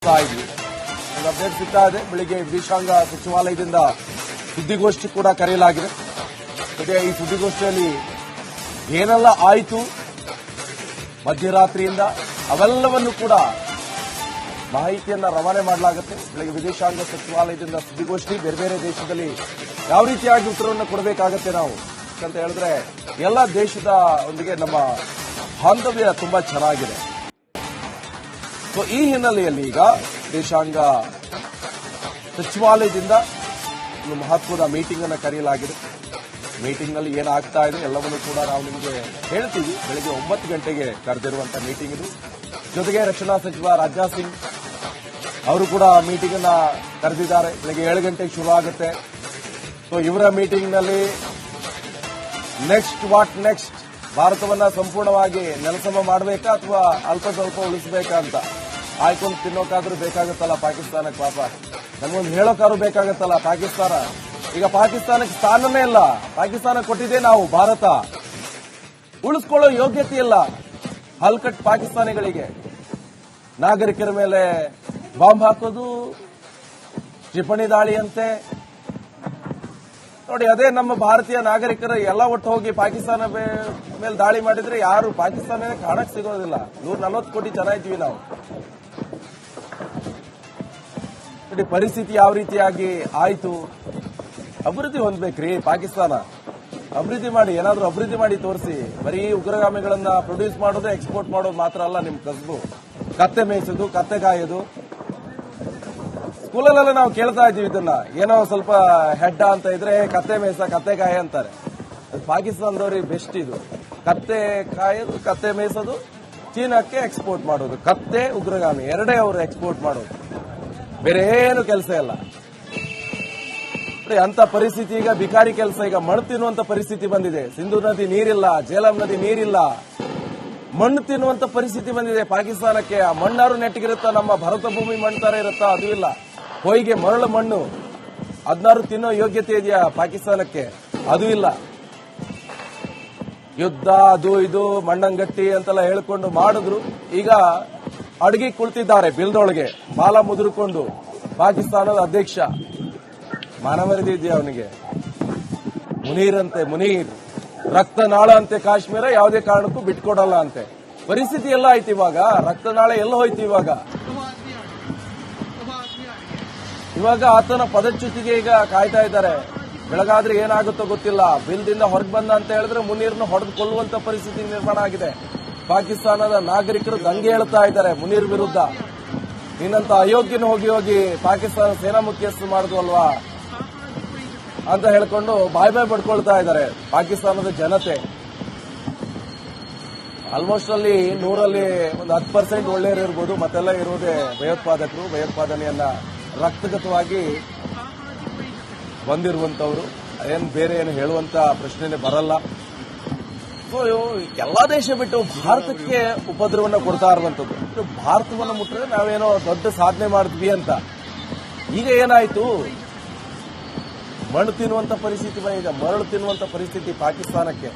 ನೋಡ್ತಾ ಇದ್ವಿ. ಒಂದು ಅಪ್ಡೇಟ್ ಸಿಗ್ತಾ ಇದೆ. ಬೆಳಿಗ್ಗೆ ವಿದೇಶಾಂಗ ಸಚಿವಾಲಯದಿಂದ ಸುದ್ದಿಗೋಷ್ಠಿ ಕೂಡ ಕರೆಯಲಾಗಿದೆ. ಸದ್ಯ ಈ ಸುದ್ದಿಗೋಷ್ಠಿಯಲ್ಲಿ ಏನೆಲ್ಲ ಆಯಿತು ಮಧ್ಯರಾತ್ರಿಯಿಂದ ಅವೆಲ್ಲವನ್ನು ಕೂಡ ಮಾಹಿತಿಯನ್ನ ರವಾನೆ ಮಾಡಲಾಗುತ್ತೆ. ಬೆಳಗ್ಗೆ ವಿದೇಶಾಂಗ ಸಚಿವಾಲಯದಿಂದ ಸುದ್ದಿಗೋಷ್ಠಿ, ಬೇರೆ ಬೇರೆ ದೇಶದಲ್ಲಿ ಯಾವ ರೀತಿಯಾಗಿ ಉತ್ತರವನ್ನು ಕೊಡಬೇಕಾಗತ್ತೆ ನಾವು ಅಂತ ಹೇಳಿದ್ರೆ ಎಲ್ಲ ದೇಶದ ಒಂದಿಗೆ ನಮ್ಮ ಬಾಂಧವ್ಯ ತುಂಬಾ ಚೆನ್ನಾಗಿದೆ. ಸೊ ಈ ಹಿನ್ನೆಲೆಯಲ್ಲಿ ಈಗ ವಿದೇಶಾಂಗ ಸಚಿವಾಲಯದಿಂದ ಒಂದು ಮಹತ್ವದ ಮೀಟಿಂಗ್ ಅನ್ನು ಕರೆಯಲಾಗಿದೆ. ಮೀಟಿಂಗ್ ನಲ್ಲಿ ಏನಾಗ್ತಾ ಇದೆ ಎಲ್ಲವನ್ನೂ ಕೂಡ ನಾವು ನಿಮಗೆ ಹೇಳ್ತೀವಿ. ಬೆಳಗ್ಗೆ 9 ಗಂಟೆಗೆ ಕರೆದಿರುವಂತಹ ಮೀಟಿಂಗ್ ಇದು. ಜೊತೆಗೆ ರಕ್ಷಣಾ ಸಚಿವ ರಾಜನಾಥ್ ಸಿಂಗ್ ಅವರು ಕೂಡ ಮೀಟಿಂಗ್ ಅನ್ನ ಕರೆದಿದ್ದಾರೆ. ಬೆಳಗ್ಗೆ 7 ಗಂಟೆಗೆ ಶುರು ಆಗುತ್ತೆ. ಸೊ ಇವರ ಮೀಟಿಂಗ್ ನಲ್ಲಿ ನೆಕ್ಸ್ಟ್ ಭಾರತವನ್ನ ಸಂಪೂರ್ಣವಾಗಿ ನೆಲಸಮ ಮಾಡಬೇಕಾ ಅಥವಾ ಅಲ್ಪ ಸ್ವಲ್ಪ ಉಳಿಸಬೇಕಾ ಅಂತ ಆಯ್ಕೊಂಡು ತಿನ್ನೋಕಾದ್ರೂ ಬೇಕಾಗುತ್ತಲ್ಲ ಪಾಕಿಸ್ತಾನಕ್ಕೆ. ಪಾಪ ನಮಗೊಂದು ಹೇಳೋಕಾದ್ರೂ ಬೇಕಾಗತ್ತಲ್ಲ ಪಾಕಿಸ್ತಾನ. ಈಗ ಪಾಕಿಸ್ತಾನಕ್ಕೆ ಸ್ಥಾನನೇ ಇಲ್ಲ. ಪಾಕಿಸ್ತಾನ ಕೊಟ್ಟಿದೆ ನಾವು ಭಾರತ, ಉಳಿಸ್ಕೊಳ್ಳೋ ಯೋಗ್ಯತೆ ಇಲ್ಲ. ಹಲ್ಕಟ್ ಪಾಕಿಸ್ತಾನಿಗಳಿಗೆ ನಾಗರಿಕರ ಮೇಲೆ ಬಾಂಬ್ ಹಾಕೋದು, ಕ್ಷಿಪಣಿ ದಾಳಿ ಅಂತೆ. ನೋಡಿ, ಅದೇ ನಮ್ಮ ಭಾರತೀಯ ನಾಗರಿಕರ ಎಲ್ಲ ಒಟ್ಟು ಹೋಗಿ ಪಾಕಿಸ್ತಾನ ಮೇಲೆ ದಾಳಿ ಮಾಡಿದ್ರೆ ಯಾರು ಪಾಕಿಸ್ತಾನ ಕಾಣಕ್ ಸಿಗೋದಿಲ್ಲ. 140 ಕೋಟಿ ಜನ ಇದ್ವಿ ನಾವು. ನೋಡಿ ಪರಿಸ್ಥಿತಿ ಯಾವ ರೀತಿಯಾಗಿ ಆಯ್ತು. ಅಭಿವೃದ್ಧಿ ಹೊಂದಬೇಕ್ರಿ ಪಾಕಿಸ್ತಾನ. ಅಭಿವೃದ್ಧಿ ಮಾಡಿ, ಏನಾದ್ರೂ ಅಭಿವೃದ್ಧಿ ಮಾಡಿ ತೋರಿಸಿ. ಬರೀ ಉಗ್ರಗಾಮಿಗಳನ್ನ ಪ್ರೊಡ್ಯೂಸ್ ಮಾಡೋದು, ಎಕ್ಸ್ಪೋರ್ಟ್ ಮಾಡೋದು ಮಾತ್ರ ಅಲ್ಲ ನಿಮ್ ಕಸಬು. ಕತ್ತೆ ಮೇಯಿಸೋದು, ಕತ್ತೆ ಕಾಯೋದು. ಸ್ಕೂಲಲ್ಲೆಲ್ಲ ನಾವು ಕೇಳ್ತಾ ಇದ್ದೀವಿ ಇದನ್ನ. ಏನೋ ಸ್ವಲ್ಪ ಹೆಡ್ಡ ಅಂತ ಇದ್ರೆ ಕತ್ತೆ ಮೇಯ್ಸ, ಕತ್ತೆ ಕಾಯ ಅಂತಾರೆ. ಪಾಕಿಸ್ತಾನದವ್ರಿಗೆ ಬೆಸ್ಟ್ ಇದು. ಕತ್ತೆ ಕಾಯೋದು, ಕತ್ತೆ ಮೇಯಿಸೋದು, ಚೀನಾಕ್ಕೆ ಎಕ್ಸ್ಪೋರ್ಟ್ ಮಾಡೋದು. ಕತ್ತೆ, ಉಗ್ರಗಾಮಿ ಎರಡೇ ಅವರು ಎಕ್ಸ್ಪೋರ್ಟ್ ಮಾಡೋದು, ಬೇರೆ ಏನು ಕೆಲಸ ಇಲ್ಲ. ಅಂತ ಪರಿಸ್ಥಿತಿ ಈಗ ಬಿಕಾರಿ ಕೆಲಸ. ಈಗ ಮಣ್ಣು ತಿನ್ನುವಂತ ಪರಿಸ್ಥಿತಿ ಬಂದಿದೆ. ಸಿಂಧು ನದಿ ನೀರಿಲ್ಲ, ಜೇಲಂ ನದಿ ನೀರಿಲ್ಲ, ಮಣ್ಣು ತಿನ್ನುವಂತ ಪರಿಸ್ಥಿತಿ ಬಂದಿದೆ ಪಾಕಿಸ್ತಾನಕ್ಕೆ. ಆ ಮಣ್ಣಾರು ನೆಟ್ಟಿಗಿರುತ್ತಾ? ನಮ್ಮ ಭಾರತ ಭೂಮಿ ಮಣ್ಣು ತರ ಇರುತ್ತಾ? ಅದು ಇಲ್ಲ. ಹೊಯ್ಗೆ ಮರಳು ಮಣ್ಣು 16 ತಿನ್ನೋ ಯೋಗ್ಯತೆ ಇದೆಯಾ ಪಾಕಿಸ್ತಾನಕ್ಕೆ? ಅದು ಇಲ್ಲ. ಯುದ್ಧ ಅದು ಇದು ಮಣ್ಣಂಗಟ್ಟಿ ಅಂತೆಲ್ಲ ಹೇಳ್ಕೊಂಡು ಮಾಡಿದ್ರು. ಈಗ ಅಡಗಿ ಕುಳಿತಿದ್ದಾರೆ ಬಿಲ್ದೊಳಗೆ ಬಾಲ ಮುದುರ್ಕೊಂಡು ಪಾಕಿಸ್ತಾನದ ಅಧ್ಯಕ್ಷ. ಮಾನವರಿದೆ ಇದೆಯಾ ಅವನಿಗೆ? ಮುನೀರ್ ರಕ್ತನಾಳ ಅಂತೆ ಕಾಶ್ಮೀರ, ಯಾವುದೇ ಕಾರಣಕ್ಕೂ ಬಿಟ್ಕೊಡಲ್ಲ ಅಂತೆ. ಪರಿಸ್ಥಿತಿ ಎಲ್ಲ ಆಯ್ತು ಇವಾಗ. ರಕ್ತನಾಳ ಎಲ್ಲ ಹೋಯ್ತು ಇವಾಗ ಆತನ ಪದಚ್ಯುತಿಗೆ ಈಗ ಕಾಯ್ತಾ ಇದ್ದಾರೆ. ಬೆಳಗಾದ್ರೆ ಏನಾಗುತ್ತೋ ಗೊತ್ತಿಲ್ಲ. ಬಿಲ್ದಿಂದ ಹೊರಗೆ ಬಂದ ಅಂತ ಹೇಳಿದ್ರೆ ಮುನೀರ್ನ ಹೊಡೆದು ಕೊಲ್ಲುವಂತ ಪರಿಸ್ಥಿತಿ ನಿರ್ಮಾಣ ಆಗಿದೆ. ಪಾಕಿಸ್ತಾನದ ನಾಗರಿಕರು ದಂಗೆ ಹೇಳ್ತಾ ಇದ್ದಾರೆ ಮುನೀರ್ ವಿರುದ್ಧ. ನೀನಂತ ಅಯೋಗ್ಯನ ಹೋಗಿ ಪಾಕಿಸ್ತಾನ ಸೇನಾ ಮುಖ್ಯಸ್ಥರು ಮಾಡಿದ್ವಲ್ವಾ ಅಂತ ಹೇಳ್ಕೊಂಡು ಬಾಯ್ ಬಡ್ಕೊಳ್ತಾ ಇದ್ದಾರೆ ಪಾಕಿಸ್ತಾನದ ಜನತೆ. ಆಲ್ಮೋಸ್ಟ್ ಅಲ್ಲಿ 100ರಲ್ಲಿ ಒಂದು 10% ಒಳ್ಳೆಯವರು ಇರ್ಬೋದು, ಮತ್ತೆಲ್ಲ ಇರುವುದೇ ಭಯೋತ್ಪಾದಕರು. ಭಯೋತ್ಪಾದನೆಯನ್ನ ರಕ್ತಗತವಾಗಿ ಬಂದಿರುವಂತವರು. ಬೇರೆ ಏನು ಹೇಳುವಂತ ಪ್ರಶ್ನೆನೇ ಬರಲ್ಲ. ಎಲ್ಲಾ ದೇಶ ಬಿಟ್ಟು ಭಾರತಕ್ಕೆ ಉಪದ್ರವನ್ನ ಕೊಡ್ತಾ ಇರುವಂತದ್ದು. ಭಾರತವನ್ನು ಮುಟ್ಟಿದ್ರೆ ನಾವೇನೋ ದೊಡ್ಡ ಸಾಧನೆ ಮಾಡಿದ್ವಿ ಅಂತ. ಈಗ ಏನಾಯ್ತು? ಮಣ್ಣು ತಿನ್ನುವಂತ ಪರಿಸ್ಥಿತಿ ಬಂದಿದೆ. ಮರಳು ತಿನ್ನುವಂತ ಪರಿಸ್ಥಿತಿ ಪಾಕಿಸ್ತಾನಕ್ಕೆ.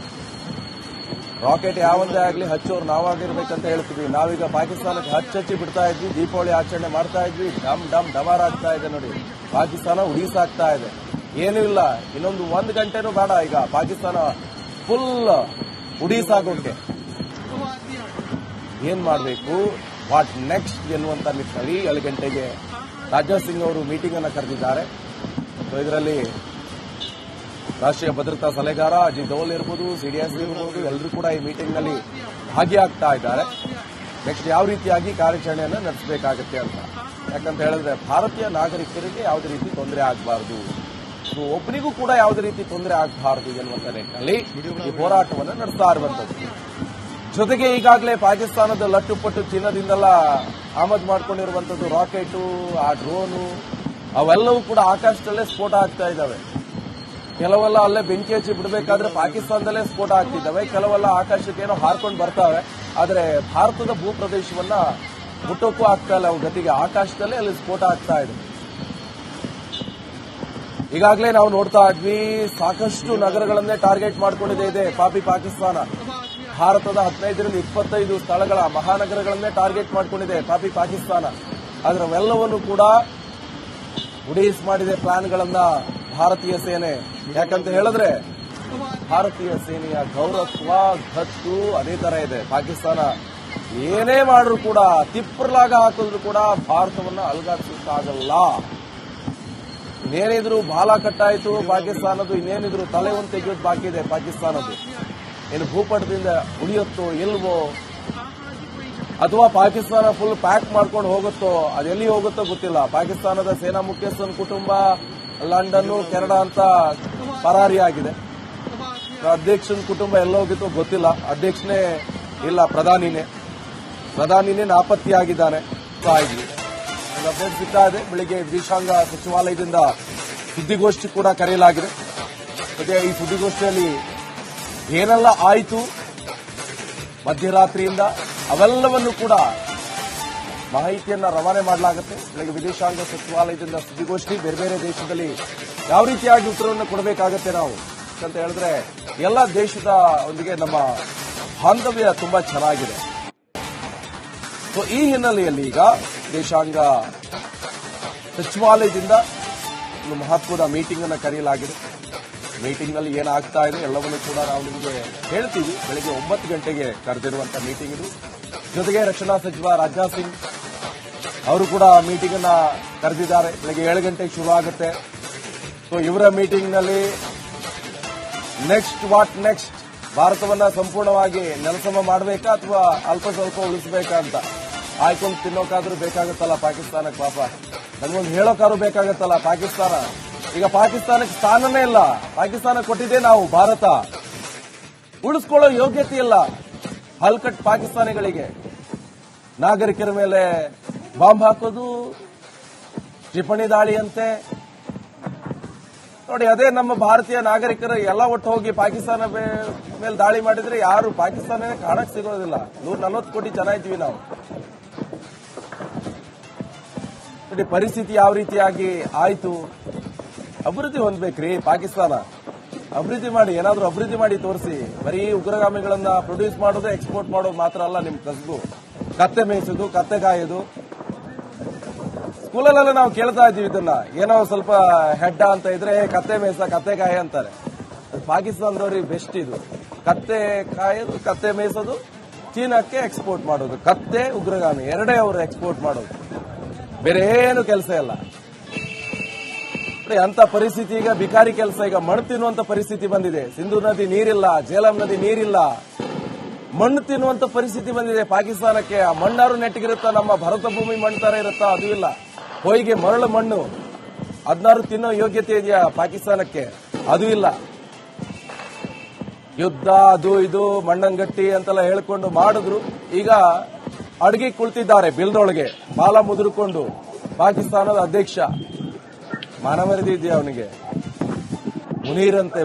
ರಾಕೆಟ್ ಯಾವಂದೇ ಆಗಲಿ ಹಚ್ಚೋರು ನಾವಾಗಿರ್ಬೇಕಂತ ಹೇಳ್ತೀವಿ. ನಾವೀಗ ಪಾಕಿಸ್ತಾನಕ್ಕೆ ಹಚ್ಚಿ ಬಿಡ್ತಾ ಇದ್ವಿ. ದೀಪಾವಳಿ ಆಚರಣೆ ಮಾಡ್ತಾ ಇದ್ವಿ. ಡಮ್ ಡಮಾರ್ ಆಗ್ತಾ ಇದೆ ನೋಡಿ. ಪಾಕಿಸ್ತಾನ ಉಡೀಸಾಗ್ತಾ ಇದೆ. ಏನೂ ಇಲ್ಲ. ಇನ್ನೊಂದು 1 ಗಂಟೆನೂ ಬೇಡ ಈಗ ಪಾಕಿಸ್ತಾನ ಫುಲ್ ಉಡೀಸಾಗೋಕೆ. ಏನ್ ಮಾಡಬೇಕು, ವಾಟ್ ನೆಕ್ಸ್ಟ್ ಎನ್ನುವಂತ ನಿಟ್ಟಿನಲ್ಲಿ 7 ಗಂಟೆಗೆ ರಾಜನಾಥ್ ಸಿಂಗ್ ಅವರು ಮೀಟಿಂಗ್ ಅನ್ನು ಕರೆದಿದ್ದಾರೆ. ಇದರಲ್ಲಿ ರಾಷ್ಟ್ರೀಯ ಭದ್ರತಾ ಸಲಹೆಗಾರ ಅಜಿತ್ ದೋವಲ್ ಇರ್ಬೋದು, ಸಿಡಿಎಸ್ ಇರ್ಬೋದು, ಎಲ್ಲರೂ ಕೂಡ ಈ ಮೀಟಿಂಗ್ ನಲ್ಲಿ ಭಾಗಿಯಾಗ್ತಾ ಇದ್ದಾರೆ. ನೆಕ್ಸ್ಟ್ ಯಾವ ರೀತಿಯಾಗಿ ಕಾರ್ಯಾಚರಣೆಯನ್ನು ನಡೆಸಬೇಕಾಗುತ್ತೆ ಅಂತ. ಯಾಕಂತ ಹೇಳಿದ್ರೆ ಭಾರತೀಯ ನಾಗರಿಕರಿಗೆ ಯಾವುದೇ ರೀತಿ ತೊಂದರೆ ಆಗಬಾರದು, ಒಬ್ಬರಿಗೂ ಕೂಡ ಯಾವುದೇ ರೀತಿ ತೊಂದರೆ ಆಗಬಾರದು ಎನ್ನುವಂತ ನಿಟ್ಟಿನಲ್ಲಿ ಈ ಹೋರಾಟವನ್ನು ನಡೆಸ್ತಾ ಇರುವಂತದ್ದು. ಜೊತೆಗೆ ಈಗಾಗಲೇ ಪಾಕಿಸ್ತಾನದ ಲಟ್ಟುಪಟ್ಟು ಚೀನಾದಿಂದೆಲ್ಲ ಆಮದು ಮಾಡಿಕೊಂಡಿರುವಂತದ್ದು ರಾಕೆಟ್, ಆ ಡ್ರೋನು ಅವೆಲ್ಲವೂ ಕೂಡ ಆಕಾಶದಲ್ಲೇ ಸ್ಫೋಟ ಆಗ್ತಾ ಇದ್ದಾವೆ. ಕೆಲವೆಲ್ಲ ಅಲ್ಲೇ ಬೆಂಕಿ ಹಚ್ಚಿ ಬಿಡಬೇಕಾದ್ರೆ ಪಾಕಿಸ್ತಾನದಲ್ಲೇ ಸ್ಫೋಟ ಆಗ್ತಿದ್ದಾವೆ. ಕೆಲವೆಲ್ಲ ಆಕಾಶಕ್ಕೆ ಏನೋ ಹಾರ್ಕೊಂಡು ಬರ್ತಾವೆ. ಆದರೆ ಭಾರತದ ಭೂ ಪ್ರದೇಶವನ್ನ ಮುಟ್ಟೋಕ್ಕೂ ಆಗ್ತಾ ಇಲ್ಲ. ಅವು ಗತಿಗೆ ಆಕಾಶದಲ್ಲೇ ಅಲ್ಲಿ ಸ್ಫೋಟ ಆಗ್ತಾ ಇದೆ. ಈಗಾಗಲೇ ನಾವು ನೋಡ್ತಾ ಇದ್ವಿ, ಸಾಕಷ್ಟು ನಗರಗಳನ್ನೇ ಟಾರ್ಗೆಟ್ ಮಾಡಿಕೊಂಡಿದೆ ಪಾಪಿ ಪಾಕಿಸ್ತಾನ. ಭಾರತದ 15ರಿಂದ 25 ಸ್ಥಳಗಳ ಮಹಾನಗರಗಳನ್ನೇ ಟಾರ್ಗೆಟ್ ಮಾಡಿಕೊಂಡಿದೆ ಪಾಪಿ ಪಾಕಿಸ್ತಾನ. ಆದ್ರೆ ಅವೆಲ್ಲವನ್ನು ಕೂಡ ಉಡೀಸ್ ಮಾಡಿದೆ ಪ್ಲಾನ್ಗಳನ್ನ ಭಾರತೀಯ ಸೇನೆ. ಯಾಕಂತ ಹೇಳಿದ್ರೆ ಭಾರತೀಯ ಸೇನೆಯ ಗೌರವ ಗತ್ತು ಅದೇ ತರ ಇದೆ. ಪಾಕಿಸ್ತಾನ ಏನೇ ಮಾಡಿದ್ರು ಕೂಡ ತಿಪ್ಪರ್ಲಾಗ ಹಾಕಿದ್ರು ಕೂಡ ಭಾರತವನ್ನ ಅಲುಗಾಡಿಸಕ್ಕಾಗಲ್ಲ. ಇನ್ನೇನಿದ್ರು ಬಾಲ ಕಟ್ಟಾಯಿತು ಪಾಕಿಸ್ತಾನದ್ದು, ಇನ್ನೇನಿದ್ರು ತಲೆ ಒಂದು ತೆಗೆಯೋದು ಬಾಕಿ ಇದೆ ಪಾಕಿಸ್ತಾನದ್ದು. ಏನು ಭೂಪಟದಿಂದ ಉಳಿಯುತ್ತೋ ಇಲ್ವೋ, ಅಥವಾ ಪಾಕಿಸ್ತಾನ ಫುಲ್ ಪ್ಯಾಕ್ ಮಾಡ್ಕೊಂಡು ಹೋಗುತ್ತೋ, ಅದೆಲ್ಲಿ ಹೋಗುತ್ತೋ ಗೊತ್ತಿಲ್ಲ. ಪಾಕಿಸ್ತಾನದ ಸೇನಾ ಮುಖ್ಯಸ್ಥನ ಕುಟುಂಬ ಲಂಡನ್, ಕೆನಡಾ ಅಂತ ಪರಾರಿಯಾಗಿದೆ. ಅಧ್ಯಕ್ಷನ ಕುಟುಂಬ ಎಲ್ಲ ಹೋಗಿತ್ತೋ ಗೊತ್ತಿಲ್ಲ. ಅಧ್ಯಕ್ಷನೇ ಇಲ್ಲ, ಪ್ರಧಾನಿನೇ ನಾಪತ್ತೆಯಾಗಿದ್ದಾನೆ. ಅಪ್ಡೇಟ್ ಸಿಗ್ತಾ ಇದೆ. ಬೆಳಿಗ್ಗೆ ವಿದೇಶಾಂಗ ಸಚಿವಾಲಯದಿಂದ ಸುದ್ದಿಗೋಷ್ಠಿ ಕೂಡ ಕರೆಯಲಾಗಿದೆ. ಮತ್ತೆ ಈ ಸುದ್ದಿಗೋಷ್ಠಿಯಲ್ಲಿ ಏನೆಲ್ಲ ಆಯಿತು ಮಧ್ಯರಾತ್ರಿಯಿಂದ ಅವೆಲ್ಲವನ್ನು ಕೂಡ ಮಾಹಿತಿಯನ್ನ ರವಾನೆ ಮಾಡಲಾಗುತ್ತೆ. ಬೆಳಗ್ಗೆ ವಿದೇಶಾಂಗ ಸಚಿವಾಲಯದಿಂದ ಸುದ್ದಿಗೋಷ್ಠಿ, ಬೇರೆ ಬೇರೆ ದೇಶದಲ್ಲಿ ಯಾವ ರೀತಿಯಾಗಿ ಉತ್ತರವನ್ನು ಕೊಡಬೇಕಾಗತ್ತೆ ನಾವು ಅಂತ ಹೇಳಿದ್ರೆ ಎಲ್ಲ ದೇಶದ ಒಂದಿಗೆ ನಮ್ಮ ಬಾಂಧವ್ಯ ತುಂಬಾ ಚೆನ್ನಾಗಿದೆ. ಸೊ ಈ ಹಿನ್ನೆಲೆಯಲ್ಲಿ ಈಗ ವಿದೇಶಾಂಗ ಸಚಿವಾಲಯದಿಂದ ಒಂದು ಮಹತ್ವದ ಮೀಟಿಂಗ್ ಅನ್ನು ಕರೆಯಲಾಗಿದೆ. ಮೀಟಿಂಗ್ ನಲ್ಲಿ ಏನಾಗ್ತಾ ಇದೆ ಎಲ್ಲವನ್ನೂ ಕೂಡ ನಾವು ನಿಮಗೆ ಹೇಳ್ತೀವಿ. ಬೆಳಗ್ಗೆ 9 ಗಂಟೆಗೆ ಕರೆದಿರುವಂತಹ ಮೀಟಿಂಗ್ ಇದು. ಜೊತೆಗೆ ರಕ್ಷಣಾ ಸಚಿವ ರಾಜನಾಥ್ ಸಿಂಗ್ ಅವರು ಕೂಡ ಮೀಟಿಂಗ್ ಅನ್ನ ಕರೆದಿದ್ದಾರೆ. ಬೆಳಗ್ಗೆ 7 ಗಂಟೆಗೆ ಶುರು ಆಗುತ್ತೆ. ಸೊ ಇವರ ಮೀಟಿಂಗ್ ನಲ್ಲಿ ನೆಕ್ಸ್ಟ್ ಭಾರತವನ್ನ ಸಂಪೂರ್ಣವಾಗಿ ನೆಲಸಮ ಮಾಡಬೇಕಾ ಅಥವಾ ಅಲ್ಪ ಸ್ವಲ್ಪ ಉಳಿಸಬೇಕಾ ಅಂತ ಆಯ್ಕೊಂಡು ತಿನ್ನೋಕಾದ್ರೂ ಬೇಕಾಗುತ್ತಲ್ಲ ಪಾಕಿಸ್ತಾನಕ್ಕೆ. ಪಾಪ ನಮಗೊಂದು ಹೇಳೋಕಾದ್ರೂ ಬೇಕಾಗುತ್ತಲ್ಲ ಪಾಕಿಸ್ತಾನ. ಈಗ ಪಾಕಿಸ್ತಾನಕ್ಕೆ ಸ್ಥಾನನೇ ಇಲ್ಲ. ಪಾಕಿಸ್ತಾನ ಕೊಟ್ಟಿದ್ದೇ ನಾವು ಭಾರತ, ಉಳಿಸ್ಕೊಳ್ಳೋ ಯೋಗ್ಯತೆ ಇಲ್ಲ. ಹಲ್ಕಟ್ ಪಾಕಿಸ್ತಾನಿಗಳಿಗೆ ನಾಗರಿಕರ ಮೇಲೆ ಬಾಂಬ್ ಹಾಕೋದು, ಕ್ಷಿಪಣಿ ದಾಳಿ ಅಂತೆ. ನೋಡಿ, ಅದೇ ನಮ್ಮ ಭಾರತೀಯ ನಾಗರಿಕರು ಎಲ್ಲ ಒಟ್ಟು ಹೋಗಿ ಪಾಕಿಸ್ತಾನ ಮೇಲೆ ದಾಳಿ ಮಾಡಿದ್ರೆ ಯಾರು ಪಾಕಿಸ್ತಾನ ಕಾಣಕ್ ಸಿಗೋದಿಲ್ಲ. 140 ಕೋಟಿ ಜನ ಇದ್ವಿ ನಾವು. ನೋಡಿ ಪರಿಸ್ಥಿತಿ ಯಾವ ರೀತಿಯಾಗಿ ಆಯ್ತು. ಅಭಿವೃದ್ಧಿ ಹೊಂದಬೇಕ್ರಿ ಪಾಕಿಸ್ತಾನ. ಅಭಿವೃದ್ಧಿ ಮಾಡಿ, ಏನಾದ್ರೂ ಅಭಿವೃದ್ಧಿ ಮಾಡಿ ತೋರಿಸಿ. ಬರೀ ಉಗ್ರಗಾಮಿಗಳನ್ನ ಪ್ರೊಡ್ಯೂಸ್ ಮಾಡೋದು, ಎಕ್ಸ್ಪೋರ್ಟ್ ಮಾಡೋದು ಮಾತ್ರ ಅಲ್ಲ ನಿಮ್ ಕಸಬು. ಕತ್ತೆ ಮೇಯಿಸೋದು, ಕತ್ತೆ ಕಾಯೋದು. ಸ್ಕೂಲಲ್ಲೆಲ್ಲ ನಾವು ಕೇಳ್ತಾ ಇದ್ದೀವಿ ಇದನ್ನ. ಏನೋ ಸ್ವಲ್ಪ ಹೆಡ್ಡ ಅಂತ ಇದ್ರೆ ಕತ್ತೆ ಮೇಯ್ಸ, ಕತ್ತೆ ಕಾಯ ಅಂತಾರೆ. ಪಾಕಿಸ್ತಾನದವ್ರಿಗೆ ಬೆಸ್ಟ್ ಇದು. ಕತ್ತೆ ಕಾಯೋದು, ಕತ್ತೆ ಮೇಯಿಸೋದು, ಚೀನಾಕ್ಕೆ ಎಕ್ಸ್ಪೋರ್ಟ್ ಮಾಡೋದು. ಕತ್ತೆ, ಉಗ್ರಗಾಮಿ ಎರಡೇ ಅವರು ಎಕ್ಸ್ಪೋರ್ಟ್ ಮಾಡೋದು, ಬೇರೆ ಏನು ಕೆಲಸ ಇಲ್ಲ. ಅಂತ ಪರಿಸ್ಥಿತಿ ಈಗ ಬಿಕಾರಿ ಕೆಲಸ. ಈಗ ಮಣ್ಣು ತಿನ್ನುವಂತ ಪರಿಸ್ಥಿತಿ ಬಂದಿದೆ. ಸಿಂಧೂ ನದಿ ನೀರಿಲ್ಲ, ಜೇಲಂ ನದಿ ನೀರಿಲ್ಲ, ಮಣ್ಣು ತಿನ್ನುವಂತ ಪರಿಸ್ಥಿತಿ ಬಂದಿದೆ ಪಾಕಿಸ್ತಾನಕ್ಕೆ. ಆ ಮಣ್ಣಾರು ನೆಟ್ಟಿಗಿರುತ್ತಾ, ನಮ್ಮ ಭರತ ಭೂಮಿ ಮಣ್ಣು ತರ ಇರುತ್ತಾ? ಅದು ಇಲ್ಲ. ಹೊಯ್ಗೆ ಮರಳು ಮಣ್ಣು, 16 ತಿನ್ನೋ ಯೋಗ್ಯತೆ ಇದೆಯಾ ಪಾಕಿಸ್ತಾನಕ್ಕೆ? ಅದು ಇಲ್ಲ. ಯುದ್ಧ ಅದು ಇದು ಮಣ್ಣಂಗಟ್ಟಿ ಅಂತೆಲ್ಲ ಹೇಳ್ಕೊಂಡು ಮಾಡಿದ್ರು. ಈಗ ಅಡ್ಗೆ ಕುಳಿತಿದ್ದಾರೆ ಬಿಲ್ದೊಳಗೆ, ಬಾಲ ಮುದುರ್ಕೊಂಡು. ಪಾಕಿಸ್ತಾನದ ಅಧ್ಯಕ್ಷ, ಮಾನವರಿದಿ ಇದೆಯಾ ಅವನಿಗೆ?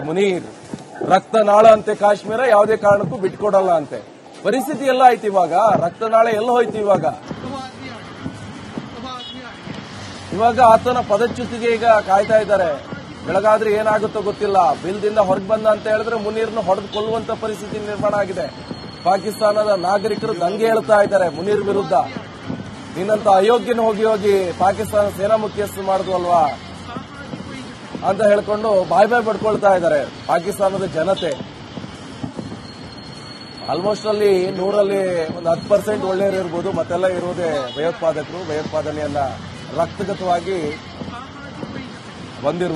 ಮುನೀರ್ ರಕ್ತನಾಳ ಅಂತೆ. ಕಾಶ್ಮೀರ ಯಾವುದೇ ಕಾರಣಕ್ಕೂ ಬಿಟ್ಕೊಡಲ್ಲ ಅಂತೆ. ಪರಿಸ್ಥಿತಿ ಎಲ್ಲ ಆಯ್ತು ಇವಾಗ. ರಕ್ತನಾಳೆ ಎಲ್ಲ ಹೋಯ್ತು ಇವಾಗ ಆತನ ಪದಚ್ಯುತಿಗೆ ಈಗ ಕಾಯ್ತಾ ಇದ್ದಾರೆ. ಬೆಳಗಾದ್ರೆ ಏನಾಗುತ್ತೋ ಗೊತ್ತಿಲ್ಲ. ಬಿಲ್ದಿಂದ ಹೊರಗೆ ಬಂದ ಅಂತ ಹೇಳಿದ್ರೆ ಮುನೀರ್ನ ಹೊಡೆದು ಕೊಲ್ಲುವಂತ ಪರಿಸ್ಥಿತಿ ನಿರ್ಮಾಣ ಆಗಿದೆ. ಪಾಕಿಸ್ತಾನದ ನಾಗರಿಕರು ದಂಗೆ ಹೇಳ್ತಾ ಇದ್ದಾರೆ ಮುನೀರ್ ವಿರುದ್ಧ. ನಿನ್ನಂತ ಅಯೋಗ್ಯನ ಹೋಗಿ ಪಾಕಿಸ್ತಾನ ಸೇನಾ ಮುಖ್ಯಸ್ಥರು ಮಾಡುದು ಅಲ್ವಾ ಅಂತ ಹೇಳ್ಕೊಂಡು ಬಾಯ್ ಪಡ್ಕೊಳ್ತಾ ಇದ್ದಾರೆ ಪಾಕಿಸ್ತಾನದ ಜನತೆ. ಆಲ್ಮೋಸ್ಟ್ ಅಲ್ಲಿ 100ರಲ್ಲಿ ಒಂದು 10% ಒಳ್ಳೆಯವರು ಇರ್ಬೋದು, ಮತ್ತೆಲ್ಲ ಇರುವುದೇ ಭಯೋತ್ಪಾದಕರು. ಭಯೋತ್ಪಾದನೆಯನ್ನ ರಕ್ತಗತವಾಗಿ ಬಂದಿರುವ